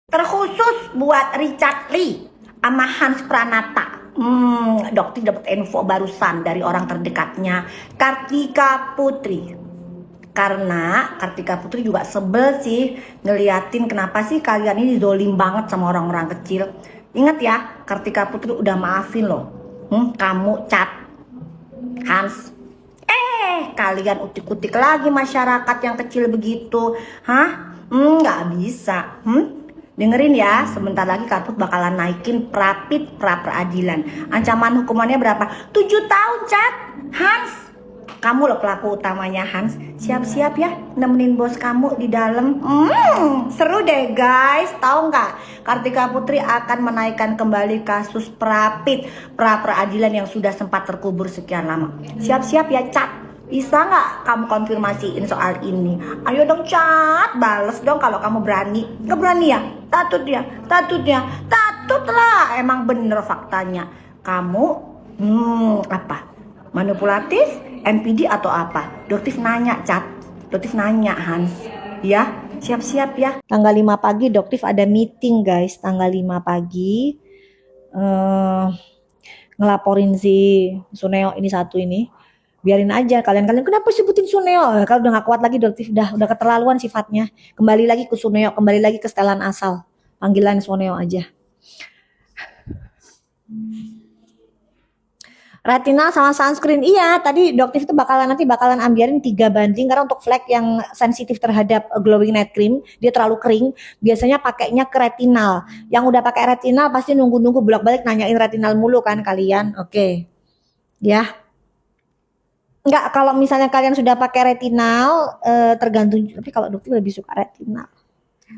Terkhusus buat Richard Lee sama Hans Pranata. Dokter dapat info barusan dari orang terdekatnya Kartika Putri. Karena Kartika Putri juga sebel sih ngeliatin kenapa sih kalian ini zolim banget sama orang-orang kecil. Ingat ya, Kartika Putri udah maafin loh. Kamu cat Hans. Kalian utik-utik lagi masyarakat yang kecil begitu. Hah? Nggak bisa. Dengerin ya, sebentar lagi Kartut bakalan naikin prapit pra peradilan. Ancaman hukumannya berapa? 7 tahun, Cat. Hans, kamu loh pelaku utamanya, Hans. Siap-siap ya nemenin bos kamu di dalam. Seru deh guys. Tahu nggak? Kartika Putri akan menaikkan kembali kasus prapit pra peradilan yang sudah sempat terkubur sekian lama. Siap-siap ya, Cat. Bisa nggak kamu konfirmasiin soal ini? Ayo dong Cat, bales dong kalau kamu berani. Nggak berani ya? Tatut ya, tatut lah. Emang bener faktanya. Kamu apa? Manipulatif, NPD atau apa? Doktif nanya Cat, Doktif nanya Hans. Ya, siap-siap ya. Tanggal 5 pagi Doktif ada meeting guys. Tanggal 5 pagi ngelaporin si Suneo ini satu ini. Biarin aja kalian kenapa sebutin Suneo? Kalau udah gak kuat lagi Doktif udah keterlaluan sifatnya. Kembali lagi ke Suneo, kembali lagi ke setelan asal. Panggilan Suneo aja. Retinal sama sunscreen. Iya, tadi Doktif itu bakalan ambiarin 3 banding karena untuk flek yang sensitif terhadap glowing night cream, dia terlalu kering, biasanya pakainya ke retinal. Yang udah pakai retinal pasti nunggu-nunggu bolak-balik nanyain retinal mulu kan kalian. Oke. Ya. Enggak, kalau misalnya kalian sudah pakai retinal tergantung, tapi kalau Doktif lebih suka retinal.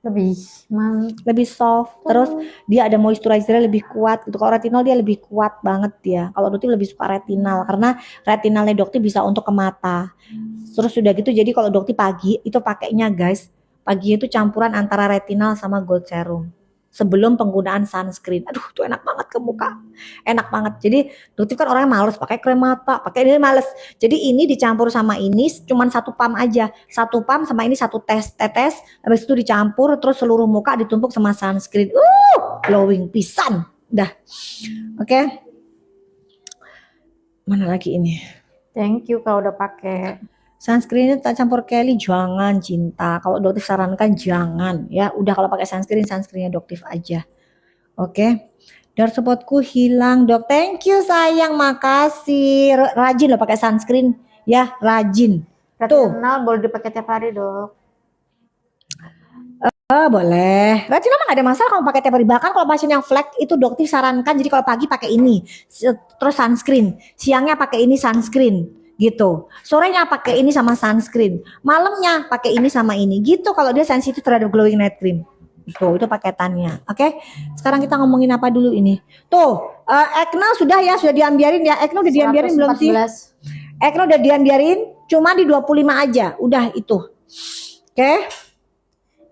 Lebih soft, terus dia ada moisturizer lebih kuat gitu. Kalau retinal dia lebih kuat banget dia. Kalau Doktif lebih suka retinal karena retinalnya Doktif bisa untuk ke mata. Terus sudah gitu jadi kalau Doktif pagi itu pakainya guys, pagi itu campuran antara retinal sama gold serum sebelum penggunaan sunscreen. Aduh, tuh enak banget ke muka. Enak banget. Jadi Doktif kan orangnya males pakai krem mata, pakai ini males. Jadi ini dicampur sama ini cuman 1 pump aja. 1 pump sama ini 1 tetes, habis itu dicampur terus seluruh muka ditumpuk sama sunscreen. Glowing pisan. Dah. Oke. Mana lagi ini? Thank you kalau udah pakai. Sunscreennya tak campur Kelly, jangan cinta. Kalau Doktif sarankan jangan ya. Udah kalau pakai sunscreennya Doktif aja. Oke. Dark spotku hilang dok. Thank you sayang, makasih. Rajin loh pakai sunscreen ya, rajin. Retinal boleh dipakai tiap hari dok. Boleh. Retinal mah gak ada masalah kamu pakai tiap hari. Bahkan kalau pasien yang flek itu Doktif sarankan jadi kalau pagi pakai ini, terus sunscreen. Siangnya pakai ini sunscreen gitu. Sorenya pakai ini sama sunscreen. Malamnya pakai ini sama ini gitu kalau dia sensitif terhadap glowing night cream. Itu paketannya. Oke. Sekarang kita ngomongin apa dulu ini? Tuh, Ekno sudah ya, sudah diambiarin ya. Ekno udah diambiarin belum sih? Ekno udah diambiarin, cuma di 25 aja. Udah itu. Oke.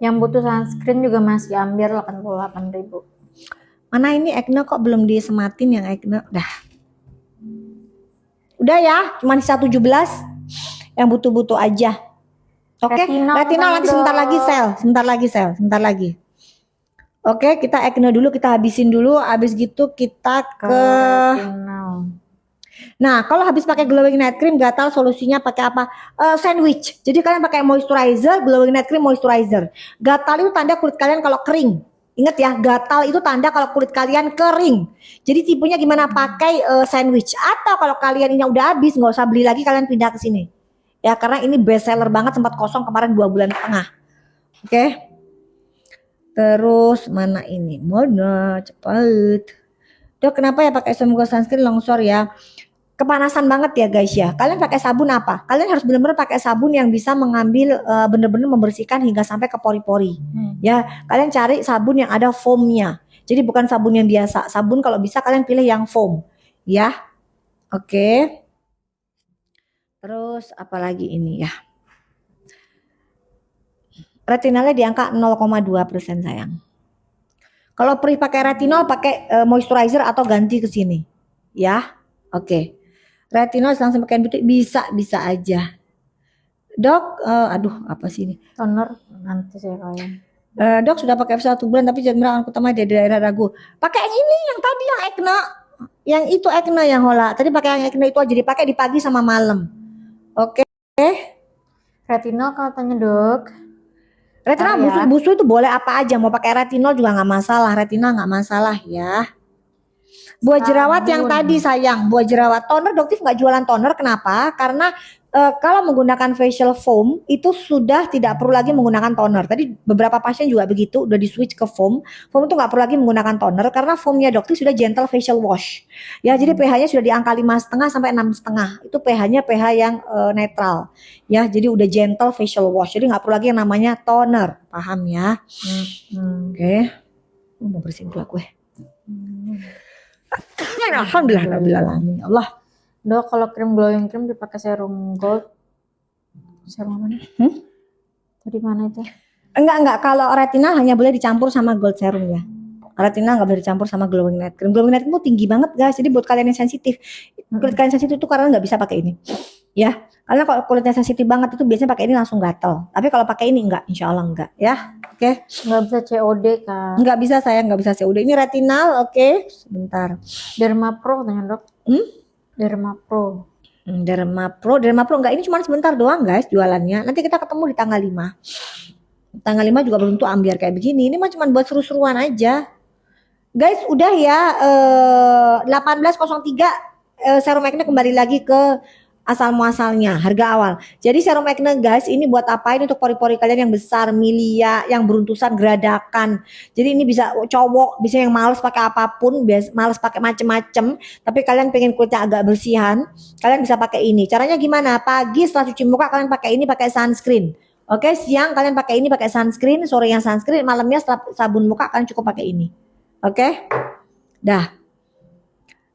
Yang butuh sunscreen juga masih ambiar 88.000. Mana ini Ekno kok belum disematin yang Ekno? Udah ya, cuma sisa 17 yang butuh-butuh aja. Oke, retinal nanti sebentar lagi. Oke, kita Ekno dulu, kita habisin dulu. Abis gitu kita ke retinal. Nah, kalau habis pakai glowing night cream gatal solusinya pakai apa? Sandwich. Jadi kalian pakai moisturizer, glowing night cream moisturizer. Gatal itu tanda kulit kalian kalau kering. Ingat ya, gatal itu tanda kalau kulit kalian kering. Jadi tipenya gimana? Pakai sandwich. Atau kalau kalian ini udah habis, nggak usah beli lagi, kalian pindah ke sini. Ya, karena ini best seller banget, sempat kosong kemarin 2,5 bulan. Oke. Terus mana ini? Mana? Cepet. Dok, kenapa ya pakai sunscreen longsor ya? Kepanasan banget ya guys ya. Kalian pakai sabun apa? Kalian harus benar-benar pakai sabun yang bisa mengambil benar-benar membersihkan hingga sampai ke pori-pori. Ya, kalian cari sabun yang ada foamnya. Jadi bukan sabun yang biasa. Sabun kalau bisa kalian pilih yang foam. Ya. Oke. Terus apalagi ini ya. Retinalnya di angka 0,2% sayang. Kalau perih pakai retinol pakai moisturizer atau ganti ke sini. Ya. Oke. Retinol langsung pakai beauty bisa aja. Dok, aduh apa sih ini? Toner nanti saya kalian. Dok sudah pakai V1 bulan tapi jadwal utama di daerah ragu. Pakai yang ini, yang tadi yang Ekna. Yang itu Ekna yang Hola. Tadi pakai yang Ekna itu aja, dipakai di pagi sama malam. Oke. Retinol katanya dok. Retinol Ya. busuk itu boleh apa aja. Mau pakai retinol juga nggak masalah. Retinol nggak masalah ya. Buah jerawat yang Sabun. tadi sayang, buah jerawat toner Doktif nggak jualan toner, kenapa? Karena kalau menggunakan facial foam itu sudah tidak perlu lagi menggunakan toner. Tadi beberapa pasien juga begitu, udah di switch ke foam. Foam itu nggak perlu lagi menggunakan toner karena foamnya Doktif sudah gentle facial wash. Ya, jadi pH-nya sudah di angka 5,5 sampai 6,5. Itu pH-nya pH yang netral. Ya, jadi udah gentle facial wash. Jadi nggak perlu lagi yang namanya toner. Paham ya? Oke. Mau bersihin dulu gue. Alhamdulillah. Allah. Dok, kalau krim glowing cream dipakai serum gold. Serum mana? Tadi mana itu? Enggak. Kalau retinal hanya boleh dicampur sama gold serum ya. Retinal nggak boleh dicampur sama glowing night cream. Glowing night cream itu tinggi banget guys. Jadi buat kalian yang sensitif, kulit kalian sensitif itu karena nggak bisa pakai ini. Ya, karena kalau kulitnya sensitif banget itu biasanya pakai ini langsung gatel. Tapi kalau pakai ini enggak, insya Allah enggak ya. Oke. Nggak bisa COD kak. Nggak bisa saya, nggak bisa COD. Ini retinal, oke. Sebentar. Derma Pro katanya dok. Derma Pro. Derma Pro enggak, ini cuma sebentar doang guys jualannya. Nanti kita ketemu di tanggal 5. Tanggal 5 juga belum tentu ambiar kayak begini. Ini mah cuma buat seru-seruan aja. Guys, udah ya 18.03 serum acne kembali lagi ke asal muasalnya, harga awal. Jadi serum acne guys, ini buat apa? Ini untuk pori-pori kalian yang besar, milia, yang beruntusan, geradakan. Jadi ini bisa cowok, bisa yang males pakai apapun, males pakai macem-macem, tapi kalian pengen kulitnya agak bersihan, kalian bisa pakai ini. Caranya gimana? Pagi setelah cuci muka kalian pakai ini, pakai sunscreen. Oke, siang kalian pakai ini, pakai sunscreen, sore yang sunscreen, malamnya setelah sabun muka kalian cukup pakai ini. Oke? Dah.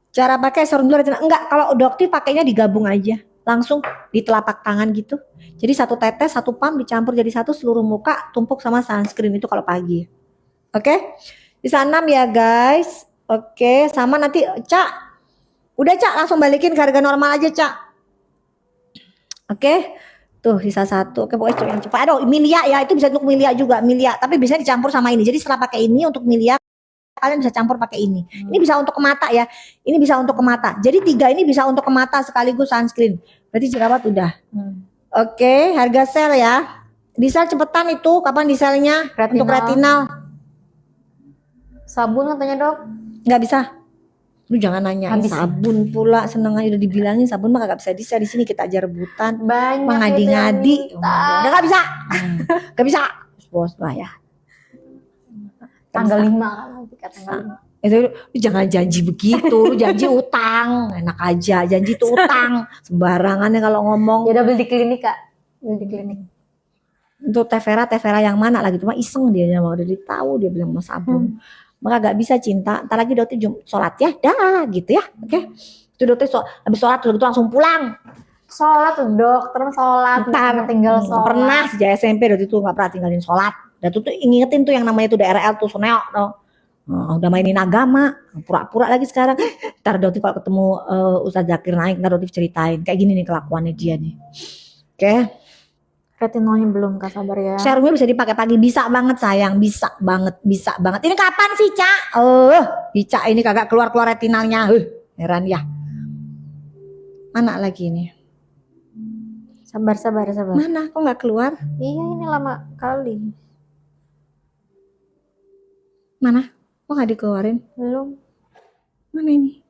Cara pakai serum dulu retinol. Enggak, kalau Doktif pakainya digabung aja. Langsung di telapak tangan gitu. Jadi satu tetes, satu pump dicampur jadi satu seluruh muka, tumpuk sama sunscreen itu kalau pagi. Oke? Bisa 6 ya guys. Oke, sama nanti Cak. Udah Cak, langsung balikin ke harga normal aja Cak. Oke? Tuh sisa 1. Oke, pokoknya yang cepat. Aduh, milia ya, itu bisa untuk milia juga, milia. Tapi bisa dicampur sama ini. Jadi setelah pakai ini untuk milia kalian bisa campur pakai ini. Ini bisa untuk ke mata ya. Ini bisa untuk ke mata. Jadi 3 ini bisa untuk ke mata sekaligus sunscreen. Berarti jerawat udah. Oke, harga sel ya. Di sel cepetan itu, kapan di selnya? Untuk retinal. Sabun katanya dok. Nggak bisa. Lu jangan nanya sabun pula, seneng aja udah dibilangin sabun mah gak bisa di sel. Di sini kita aja rebutan. Banyak mengadi-ngadi. Udah gak bisa. Gak bisa. Bos lah ya. Tanggal 5 kan nanti tanggal 5. Itu lu jangan janji begitu, lu janji utang, enak aja janji itu utang, sembarangan ya kalau ngomong. Ya udah beli di klinik kak, beli di klinik. Untuk Tevera yang mana lagi, cuma iseng dia mau udah ditahu dia bilang mau sabun, maka gak bisa cinta. Ntar lagi Doti sholat ya, dah gitu ya, oke? Itu Doti habis sholat gitu langsung pulang. Sholat tuh dok, terus sholat, ntar tinggal sholat. Pernah sejak SMP Doti tuh nggak pernah tinggalin sholat. Dan tuh ingetin tuh yang namanya tuh DRL tuh Suneo tuh. Udah mainin agama, pura-pura lagi sekarang. Ntar Doti kalau ketemu Ustadz Zakir naik, ntar Doti ceritain kayak gini nih kelakuannya dia nih. Oke. Retinolnya belum kak, sabar ya. Serumnya bisa dipakai pagi, bisa banget sayang, bisa banget. Ini kapan sih Cak? Cak ini kagak keluar retinalnya. Heran ya. Mana lagi ini? Sabar. Mana? Kok nggak keluar? Iya ini lama kali. Mana? Kok nggak dikeluarin? Belum. Mana ini?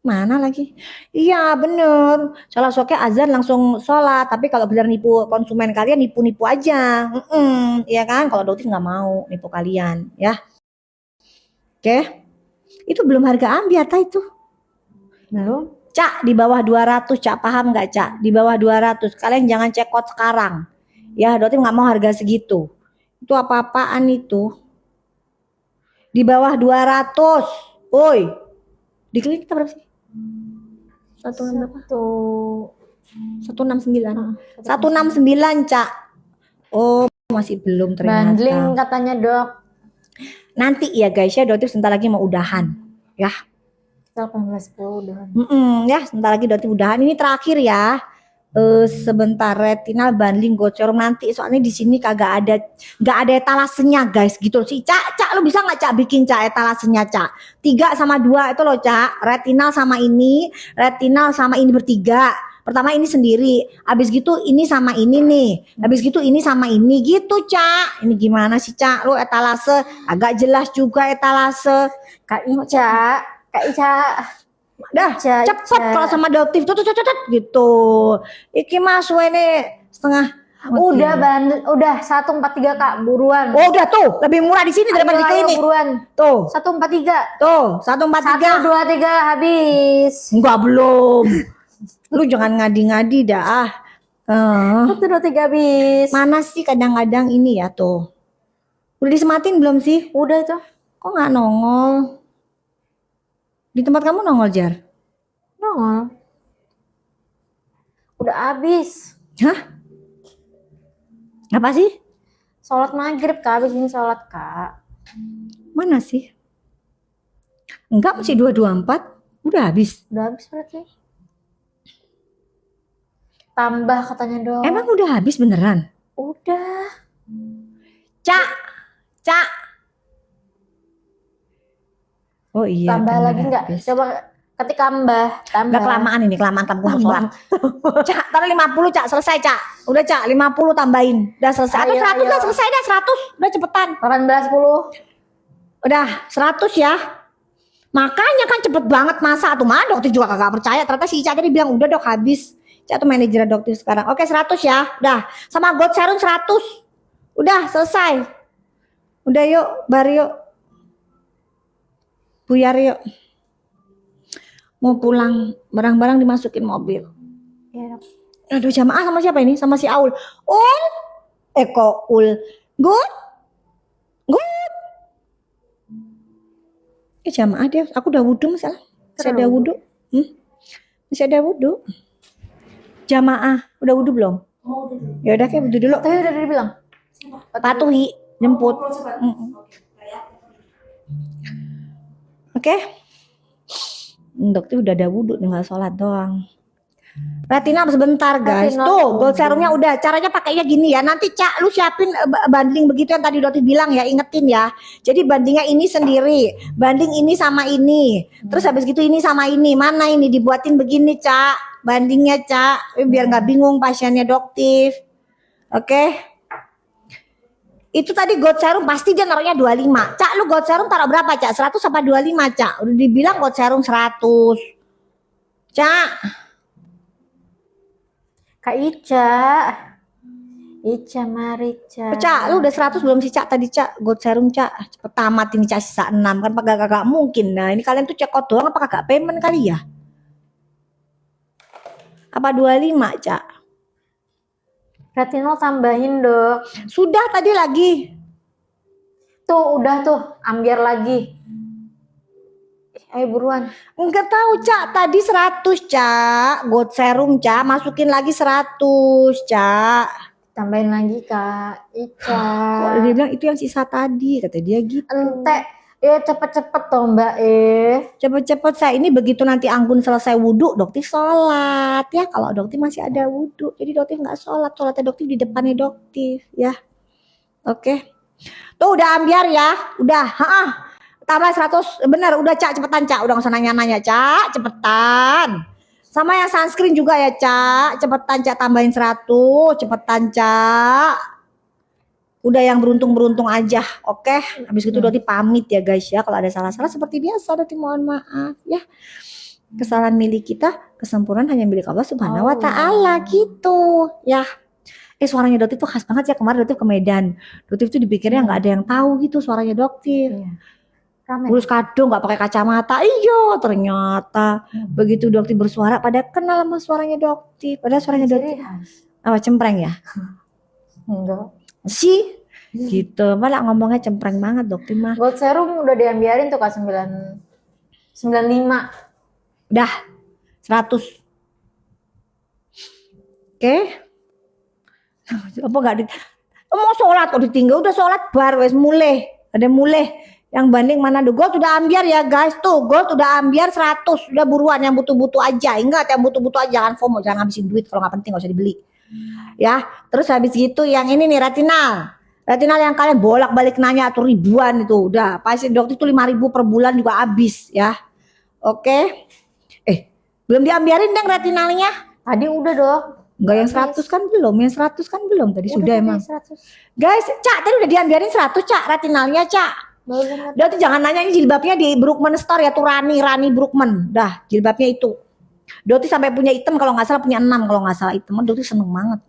Mana lagi? Iya bener. Salah soknya azan langsung sholat. Tapi kalau benar nipu konsumen kalian, nipu aja. Iya kan? Kalau Doktif nggak mau nipu kalian, ya. Oke. Itu belum harga ambiata itu. Belum. Cak di bawah 200, Cak paham nggak Cak? Di bawah 200. Kalian jangan cekot sekarang. Ya, Doktif nggak mau harga segitu. Itu apa-apaan itu? Di bawah 200. Woi. Di klinik kita berapa sih? 169. 169 Cak. Oh, masih belum ternyata. Bundling katanya dok. Nanti ya guys ya, Doktif sebentar lagi mau udahan. Ya. 18.10 udahan. Ya, sebentar lagi Doktif udahan. Ini terakhir ya. sebentar retinal banding gold serum nanti soalnya di sini nggak ada etalasenya guys gitu sih. Cak lu bisa nggak Cak bikin Cak etalasenya Cak 3 sama 2 itu loh Cak, retinal sama ini bertiga. Pertama ini sendiri, habis gitu ini sama ini nih, habis gitu ini sama ini gitu Cak. Ini gimana sih Cak, lu etalase agak jelas juga etalase. Kak Ica, Kak Ica. Dah Ica, cepet Ica. kalau sama adoptif tuh gitu. Iki mas ini setengah. Udah 143 Kak, buruan. Oh udah tuh lebih murah di sini daripada di Ayo, klinik. buruan. Tuh 143. tuh 143. 1, 2, 3 habis. Enggak belum. Lu jangan ngadi-ngadi dah. 1, 2, 3 habis. Mana sih kadang-kadang ini ya tuh. Udah disematin belum sih? Udah itu. Kok nggak nongol? Di tempat kamu nongol Jar? Nongol. Udah habis. Hah? Apa sih? Sholat maghrib Kak, habis ini sholat Kak. Mana sih? Enggak masih 224. Udah habis. Udah habis berarti. Tambah katanya dong. Emang udah habis beneran? Udah. Cak. Oh iya. Tambah bener lagi nggak? habis. Coba ketik tambah. Nggak kelamaan ini, kelamaan tambah sholat. Cak, taruh 50 Cak, selesai Cak. Udah Cak, 50 tambahin. Udah selesai. Atau Ayo, 100 ayo. dah selesai dah 100. Udah cepetan. 18, 10. Udah 100 ya. Makanya kan cepet banget masa tuh mah dokter juga kagak percaya. Ternyata si Ica tadi bilang udah dok habis. Ica tuh manajer dokter sekarang. Oke 100 ya. Udah. Sama gold serum 100. Udah selesai. Udah yuk, bar yuk. Buyar yuk. Mau pulang, barang-barang dimasukin mobil. Iya, Dok. Aduh jamaah sama siapa ini? Sama si Aul. Ul. Kok Ul. Good. Jamaah dia. Aku udah wudhu masalah. Masih ada wudhu. Masih ada wudhu. Jamaah. Udah wudhu belum? Ya udah kayak wudhu dulu. Tadi udah dibilang. Patuhi. Jemput. Oke. Dokter udah ada wudhu, tinggal sholat doang. Retinal sebentar guys. Retinal Tuh wudhu. gold serumnya udah. Caranya pakainya gini ya. Nanti Cak lu siapin banding begitu yang tadi dokter bilang ya. Ingetin ya. Jadi bandingnya ini sendiri. Banding ini sama ini. Terus habis gitu ini sama ini. Mana ini dibuatin begini Cak. Bandingnya Cak. Biar nggak bingung pasiennya dokter. Oke. Itu tadi gold serum pasti dia naruhnya 25. Cak lu gold serum taruh berapa Cak? 100 apa 25 Cak? Udah dibilang gold serum 100. Cak. Kak Ica. Ica mari Cak. Cak, lu udah 100 belum sih Cak tadi Cak? Gold serum Cak. Cepet tamat ini Cak sisa 6 kan kagak mungkin. Nah, ini kalian tuh check out doang apa kagak payment kali ya? Apa 25 Cak? Retinol tambahin Dok. Sudah tadi lagi. Tuh udah tuh, ambiar lagi. Ayo buruan. Enggak tahu Cak, tadi 100 Cak. Gold serum Cak, masukin lagi 100 Cak. Tambahin lagi Kak Ica. Kok dia bilang itu yang sisa tadi, kata dia gitu. Ente, cepet-cepet toh Mbak Cepet-cepet saya ini begitu nanti Anggun selesai wudhu, dokter sholat ya. Kalau dokter masih ada wudhu, jadi dokter nggak sholat, sholatnya dokter di depannya dokter ya. Oke, tuh udah ambiar ya, udah, tambah 100, bener, udah Cak cepetan Cak, udah nggak usah nanya-nanya Cak, cepetan. Sama yang sunscreen juga ya Cak, cepetan Cak tambahin 100, cepetan Cak. Udah yang beruntung-beruntung aja, oke? Habis itu Doti pamit ya guys ya. Kalau ada salah-salah seperti biasa Doti mohon maaf ya. Kesalahan milik kita, kesempurnaan hanya milik Allah Subhanahu wa taala gitu ya. Suaranya Doti tuh khas banget ya. Kemarin Doti ke Medan. Doti tuh dipikirnya nggak ada yang tahu gitu suaranya Doti. Rame. Terus kadang nggak pakai kacamata. Iya, ternyata begitu Doti bersuara pada kenal sama suaranya Doti. Padahal suaranya Doti apa cempreng ya? Enggak. Sih gitu, malah ngomongnya cempreng banget dokter mah. Gold serum udah diambiarin tuh Kak 95. Udah 100. Oke. Apa enggak mau sholat kok ditinggal, udah sholat bar wes mulai. Ada mulai. Yang banding mana tuh? Gold udah ambiar ya guys. Tuh gold udah ambiar 100. Udah buruan yang butuh-butuh aja. Ingat yang butuh-butuh aja, jangan FOMO, jangan habisin duit kalau nggak penting nggak usah dibeli. Ya, terus habis gitu yang ini nih retinal. Retinal yang kalian bolak-balik nanya tuh ribuan itu. Udah, pasti dokter itu 5.000 per bulan juga habis ya. Oke. Belum diambiarin dong retinalnya. Tadi udah dong. Enggak, yang 100 kan belum. Yang 100 kan belum. Tadi sudah tadi emang. 100. Guys, Cak, tadi udah diambiarin 100, Cak, retinalnya, Cak. Belum. Udah tuh jangan nanya, ini jilbabnya di Brookman Store ya, tuh Rani Brookman. Dah, jilbabnya itu. Doti sampai punya item, kalau nggak salah punya 6 kalau nggak salah item. Doti seneng banget.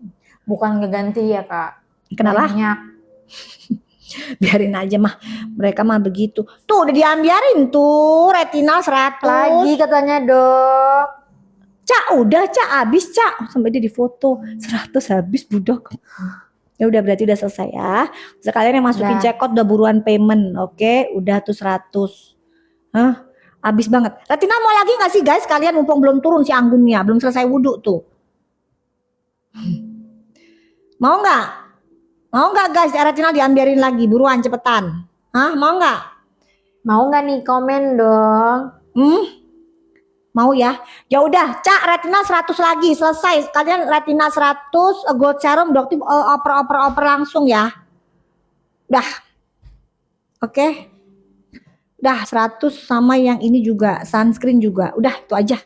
Bukan ngeganti ya kak. Kenapa? Banyak. Biarin aja mah. Mereka mah begitu. Tuh udah diambiarin tuh retinal 100. Lagi katanya dok. Cak, udah Cak, habis Cak. Sampai dia di foto 100 habis budak. Ya udah berarti udah selesai ya. Sekalian yang masukin Udah. checkout udah buruan payment. Oke, udah tuh 100. Hah? Habis banget. Retinal mau lagi nggak sih guys? Kalian mumpung belum turun si anggunnya, belum selesai wudhu tuh. Mau nggak? Mau nggak guys? Retinal diambiarin lagi, buruan cepetan. Hah? Mau nggak? Mau nggak nih komen dong? Mau ya? Ya udah, Cak, retinal 100 lagi, selesai. Kalian retinal 100, gold serum, dokter oper langsung ya. Dah. Oke. Dah 100 sama yang ini juga, sunscreen juga. Udah, itu aja.